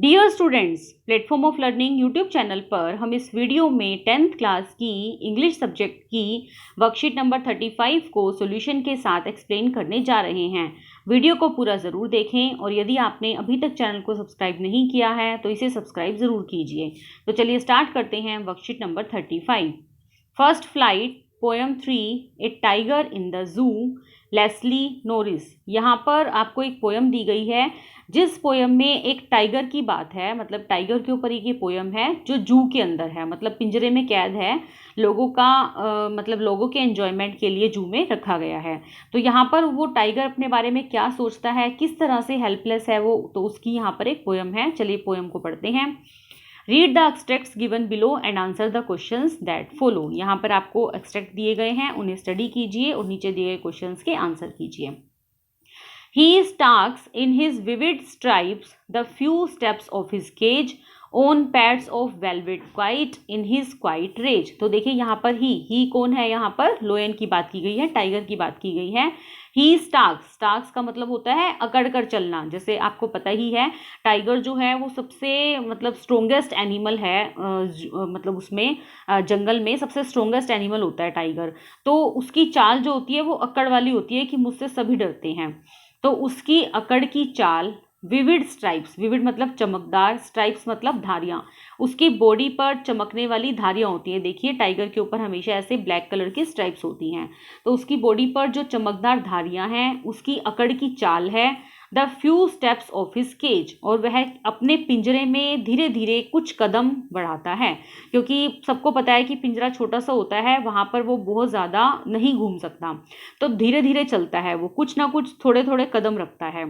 Dear students, platform of learning YouTube channel पर हम इस वीडियो में 10th क्लास की इंग्लिश सब्जेक्ट की वर्कशीट नंबर 35 को सॉल्यूशन के साथ एक्सप्लेन करने जा रहे हैं। वीडियो को पूरा ज़रूर देखें और यदि आपने अभी तक चैनल को सब्सक्राइब नहीं किया है तो इसे सब्सक्राइब ज़रूर कीजिए। तो चलिए स्टार्ट करते हैं worksheet number 35। First flight, poem 3, a tiger in the zoo, Leslie Norris. यहाँ पर आपको एक पोएम दी गई है जिस पोएम में एक टाइगर की बात है, मतलब टाइगर के ऊपर ये पोएम है जो जू के अंदर है, मतलब पिंजरे में कैद है। लोगों का मतलब लोगों के एंजॉयमेंट के लिए जू में रखा गया है। तो यहाँ पर वो टाइगर अपने बारे में क्या सोचता है, किस तरह से हेल्पलेस है वो, तो उसकी यहाँ पर एक पोएम है। चलिए पोएम को पढ़ते हैं। Read the extracts given below and answer the questions that follow. यहाँ पर आपको एक्सट्रैक्ट दिए गए हैं, उन्हें स्टडी कीजिए और नीचे दिए गए क्वेश्चंस के आंसर कीजिए। He stalks in his vivid stripes the few steps of his cage on pads of velvet quiet in his quiet rage। तो देखिए यहाँ पर ही कौन है, यहाँ पर लोयन की बात की गई है, टाइगर की बात की गई है। ही स्टार्क्स का मतलब होता है अकड़ कर चलना। जैसे आपको पता ही है टाइगर जो है वो सबसे मतलब स्ट्रोंगेस्ट एनिमल है, मतलब उसमें जंगल में सबसे स्ट्रोंगेस्ट एनिमल होता है टाइगर। तो उसकी चाल जो होती है वो अकड़ वाली होती है कि मुझसे सभी डरते हैं। तो उसकी अकड़ की चाल, विविड स्ट्राइप्स, विविड मतलब चमकदार, स्ट्राइप्स मतलब धारियां, उसकी बॉडी पर चमकने वाली धारियां होती हैं। देखिए टाइगर के ऊपर हमेशा ऐसे ब्लैक कलर की स्ट्राइप्स होती हैं। तो उसकी बॉडी पर जो चमकदार धारियां हैं, उसकी अकड़ की चाल है। The few steps of his cage, और वह अपने पिंजरे में धीरे धीरे कुछ कदम बढ़ाता है, क्योंकि सबको पता है कि पिंजरा छोटा सा होता है, वहाँ पर वो बहुत ज़्यादा नहीं घूम सकता, तो धीरे धीरे चलता है वो, कुछ ना कुछ थोड़े थोड़े कदम रखता है।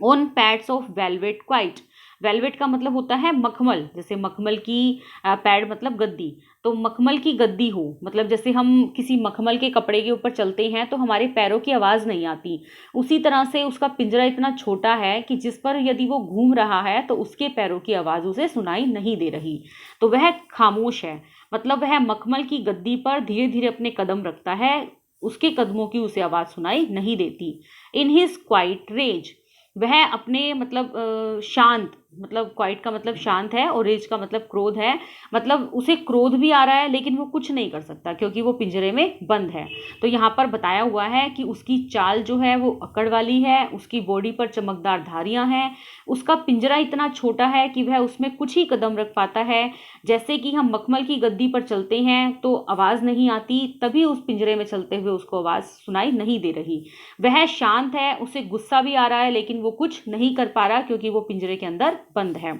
On pads of velvet quite, velvet का मतलब होता है मखमल, जैसे मखमल की पैड मतलब गद्दी, तो मखमल की गद्दी हो, मतलब जैसे हम किसी मखमल के कपड़े के ऊपर चलते हैं तो हमारे पैरों की आवाज़ नहीं आती, उसी तरह से उसका पिंजरा इतना छोटा है कि जिस पर यदि वो घूम रहा है तो उसके पैरों की आवाज़ उसे सुनाई नहीं दे रही, तो वह खामोश है। मतलब वह मखमल की गद्दी पर धीरे धीरे अपने कदम रखता है, उसके कदमों की उसे आवाज़ सुनाई नहीं देती। इन हिज क्वाइट रेज, वह अपने मतलब शांत, मतलब क्वाइट का मतलब शांत है और रेज का मतलब क्रोध है, मतलब उसे क्रोध भी आ रहा है लेकिन वो कुछ नहीं कर सकता क्योंकि वो पिंजरे में बंद है। तो यहाँ पर बताया हुआ है कि उसकी चाल जो है वो अकड़ वाली है, उसकी बॉडी पर चमकदार धारियां हैं, उसका पिंजरा इतना छोटा है कि वह उसमें कुछ ही कदम रख पाता है। जैसे कि हम मखमल की गद्दी पर चलते हैं तो आवाज़ नहीं आती, तभी उस पिंजरे में चलते हुए उसको आवाज़ सुनाई नहीं दे रही। वह शांत है, उसे गुस्सा भी आ रहा है लेकिन वो कुछ नहीं कर पा रहा क्योंकि वो पिंजरे के अंदर बंद है।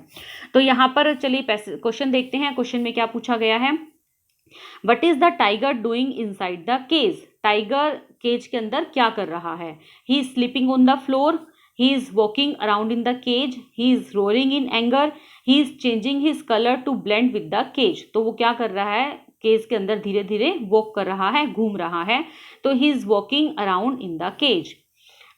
तो यहाँ पर चलिए क्वेश्चन देखते हैं। क्वेश्चन में क्या पूछा गया है, what is the tiger doing inside the cage. Tiger cage के अंदर क्या कर रहा है। He is sleeping on the floor, he is walking around in the cage, he is roaring in anger, he is changing his colour to blend with the cage. तो वो क्या कर रहा है, केज के अंदर धीरे धीरे वॉक कर रहा है, घूम रहा है। तो he is walking around in the cage.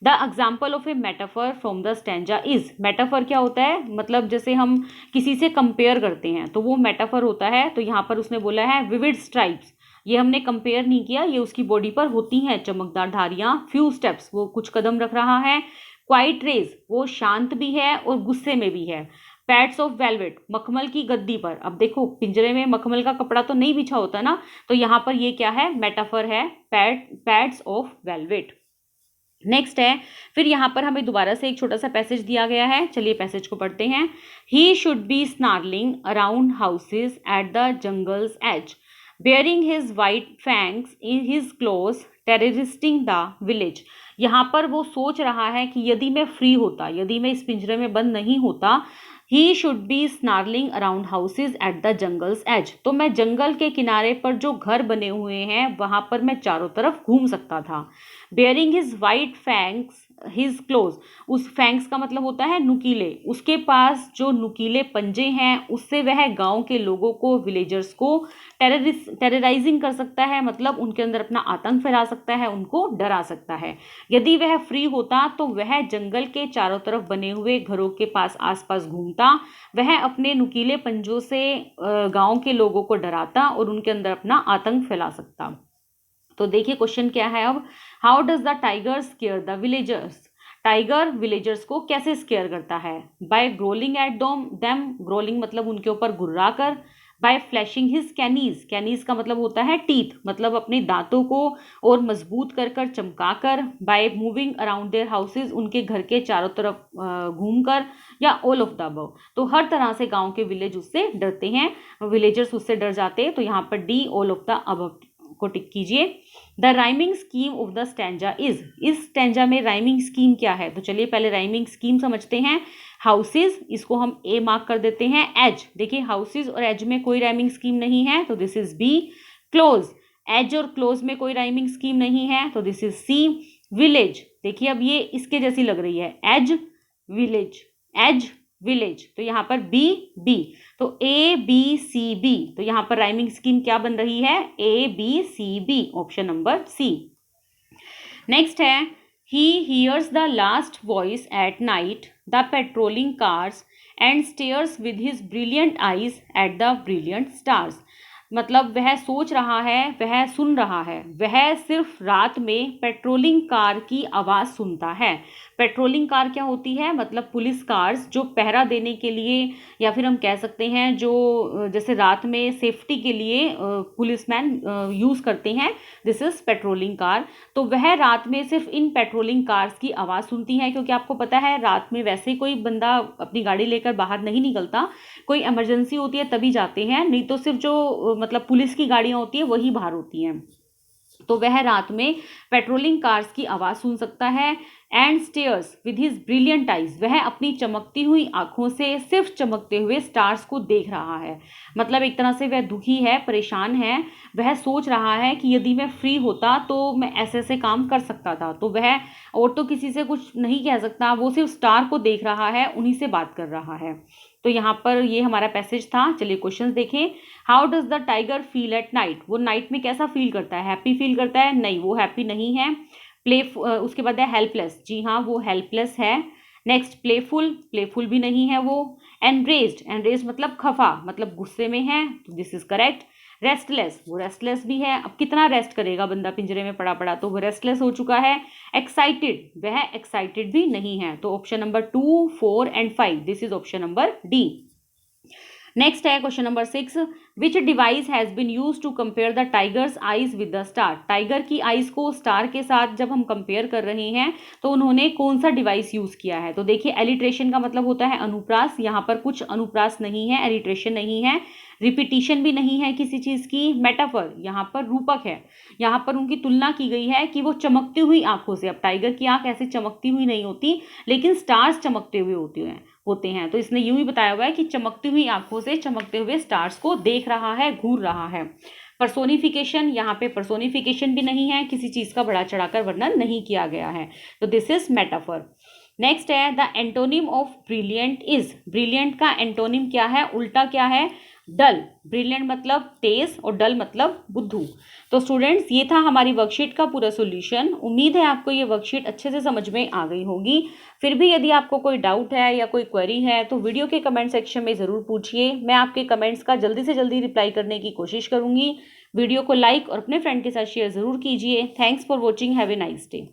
The example of a metaphor from the stanza is. Metaphor क्या होता है, मतलब जैसे हम किसी से कंपेयर करते हैं तो वो मेटाफर होता है। तो यहाँ पर उसने बोला है विविड स्ट्राइप्स, ये हमने कंपेयर नहीं किया, ये उसकी बॉडी पर होती हैं चमकदार धारियां। फ्यू स्टेप्स, वो कुछ कदम रख रहा है। क्वाइट रेज, वो शांत भी है और गुस्से में भी है। पैड्स ऑफ वेलवेट, मखमल की गद्दी पर। अब देखो पिंजरे में मखमल का कपड़ा तो नहीं बिछा होता ना, तो यहाँ पर ये क्या है, मेटाफर है, पैड्स ऑफ वेलवेट। नेक्स्ट है, फिर यहाँ पर हमें दोबारा से एक छोटा सा पैसेज दिया गया है, चलिए पैसेज को पढ़ते हैं। He should be snarling around houses at the jungle's edge, bearing his white fangs in his claws, terrorising the village. यहाँ पर वो सोच रहा है कि यदि मैं फ्री होता, यदि मैं इस पिंजरे में बंद नहीं होता, he should be snarling around houses at the jungle's edge, तो मैं जंगल के किनारे पर जो घर बने हुए हैं वहां पर मैं चारों तरफ घूम सकता था। Bearing his white fangs his close, उस फैंग्स का मतलब होता है नुकीले, उसके पास जो नुकीले पंजे हैं उससे वह गांव के लोगों को, विलेजर्स को टेरराइजिंग कर सकता है, मतलब उनके अंदर अपना आतंक फैला सकता है, उनको डरा सकता है। यदि वह फ्री होता तो वह जंगल के चारों तरफ बने हुए घरों के पास आसपास घूमता, वह अपने नुकीले पंजों से गांव के लोगों को डराता और उनके अंदर अपना आतंक फैला सकता। तो देखिए क्वेश्चन क्या है अब, how does the tiger scare the villagers. Tiger villagers को कैसे स्केयर करता है? By growling at them, growling मतलब उनके ऊपर गुर्रा कर। By flashing his canines, canines का मतलब होता है टीथ, मतलब अपने दांतों को और मजबूत कर कर चमका कर। By moving around their houses, उनके घर के चारों तरफ घूमकर, या ऑल ऑफ द अबव। तो हर तरह से गांव के विलेज उससे डरते हैं, विलेजर्स उससे डर जाते हैं। तो यहाँ पर D, all of the above को टिक कीजिए। The rhyming scheme of the stanza is, इस स्टैंजा में राइमिंग स्कीम क्या है? तो चलिए पहले राइमिंग स्कीम समझते हैं। हाउसेज, इसको हम ए मार्क कर देते हैं। एज, देखिए हाउसेज और एज में कोई राइमिंग स्कीम नहीं है, तो this is B. Close, as और क्लोज में कोई राइमिंग स्कीम नहीं है, तो दिस इज सी। विलेज, देखिए अब ये इसके जैसी लग रही है, एज विलेज, एज विलेज, तो यहाँ पर बी बी, तो ए बी सी बी, तो यहाँ पर राइमिंग स्कीम क्या बन रही है? A B C B, option number C. Next है, he hears the last voice at night the patrolling cars and stares with his brilliant eyes at the brilliant stars. मतलब वह सोच रहा है, वह सुन रहा है, वह सिर्फ रात में पेट्रोलिंग कार की आवाज़ सुनता है। पेट्रोलिंग कार क्या होती है? मतलब पुलिस कार्स जो पहरा देने के लिए, या फिर हम कह सकते हैं जो जैसे रात में सेफ्टी के लिए पुलिसमैन यूज़ करते हैं, दिस इज़ पेट्रोलिंग कार। तो वह रात में सिर्फ इन पेट्रोलिंग कार्स की आवाज़ सुनती है, क्योंकि आपको पता है रात में वैसे कोई बंदा अपनी गाड़ी लेकर बाहर नहीं निकलता, कोई इमरजेंसी होती है तभी जाते हैं, नहीं तो सिर्फ जो मतलब पुलिस की गाड़ियाँ होती है वही बाहर होती हैं। तो वह रात में पेट्रोलिंग कार्स की आवाज़ सुन सकता है। And stares with his brilliant eyes, वह अपनी चमकती हुई आंखों से सिर्फ चमकते हुए स्टार्स को देख रहा है। मतलब एक तरह से वह दुखी है, परेशान है, वह सोच रहा है कि यदि मैं फ्री होता तो मैं ऐसे ऐसे काम कर सकता था। तो वह और तो किसी से कुछ नहीं कह सकता, वो सिर्फ स्टार को देख रहा है, उन्हीं से बात कर रहा है। तो यहाँ पर ये हमारा पैसेज था। चलिए क्वेश्चन देखें। How does the tiger feel at night, वो नाइट में कैसा फील करता है? हैप्पी फील करता है? नहीं, वो हैप्पी नहीं है। उसके बाद है हेल्पलेस, जी हाँ वो हेल्पलेस है। नेक्स्ट प्लेफुल, प्लेफुल भी नहीं है वो। एनरेज्ड, एनरेज्ड मतलब खफा, मतलब गुस्से में है, तो दिस इज करेक्ट। रेस्टलेस, वो रेस्टलेस भी है, अब कितना रेस्ट करेगा बंदा पिंजरे में पड़ा पड़ा, तो वो रेस्टलेस हो चुका है। एक्साइटेड, वह एक्साइटेड भी नहीं है, तो option number 2, 4 and 5, this is option number D. Next है question number 6, which device has been use to compare the tiger's eyes with the star. Tiger की आईज को स्टार के साथ जब हम कंपेयर कर रहे हैं तो उन्होंने कौन सा डिवाइस यूज किया है? तो देखिए एलिट्रेशन का मतलब होता है अनुप्रास, यहाँ पर कुछ अनुप्रास नहीं है, एलिट्रेशन नहीं है, रिपीटिशन भी नहीं है किसी चीज की। मेटाफर, यहाँ पर रूपक है, यहाँ पर उनकी तुलना की गई है कि वो चमकती हुई आंखों से, अब टाइगर की आंख ऐसे चमकती हुई नहीं होती, लेकिन स्टार्स चमकते हुए होते हैं, तो इसने यूं ही बताया हुआ है कि चमकती हुई आंखों से चमकते हुए स्टार्स को देख रहा है, घूर रहा है। पर्सोनिफिकेशन, यहाँ पे पर्सोनिफिकेशन भी नहीं है, किसी चीज का बढ़ा चढ़ाकर वर्णन नहीं किया गया है, तो दिस इज मेटाफर। नेक्स्ट है the antonym of brilliant is, brilliant का एंटोनिम क्या है, उल्टा क्या है? डल। ब्रिलियंट मतलब तेज और डल मतलब बुद्धू। तो स्टूडेंट्स ये था हमारी वर्कशीट का पूरा सॉल्यूशन। उम्मीद है आपको ये वर्कशीट अच्छे से समझ में आ गई होगी। फिर भी यदि आपको कोई डाउट है या कोई क्वेरी है तो वीडियो के कमेंट सेक्शन में ज़रूर पूछिए, मैं आपके कमेंट्स का जल्दी से जल्दी रिप्लाई करने की कोशिश करूँगी। वीडियो को लाइक और अपने फ्रेंड के साथ शेयर ज़रूर कीजिए। Thanks for watching, have a nice day.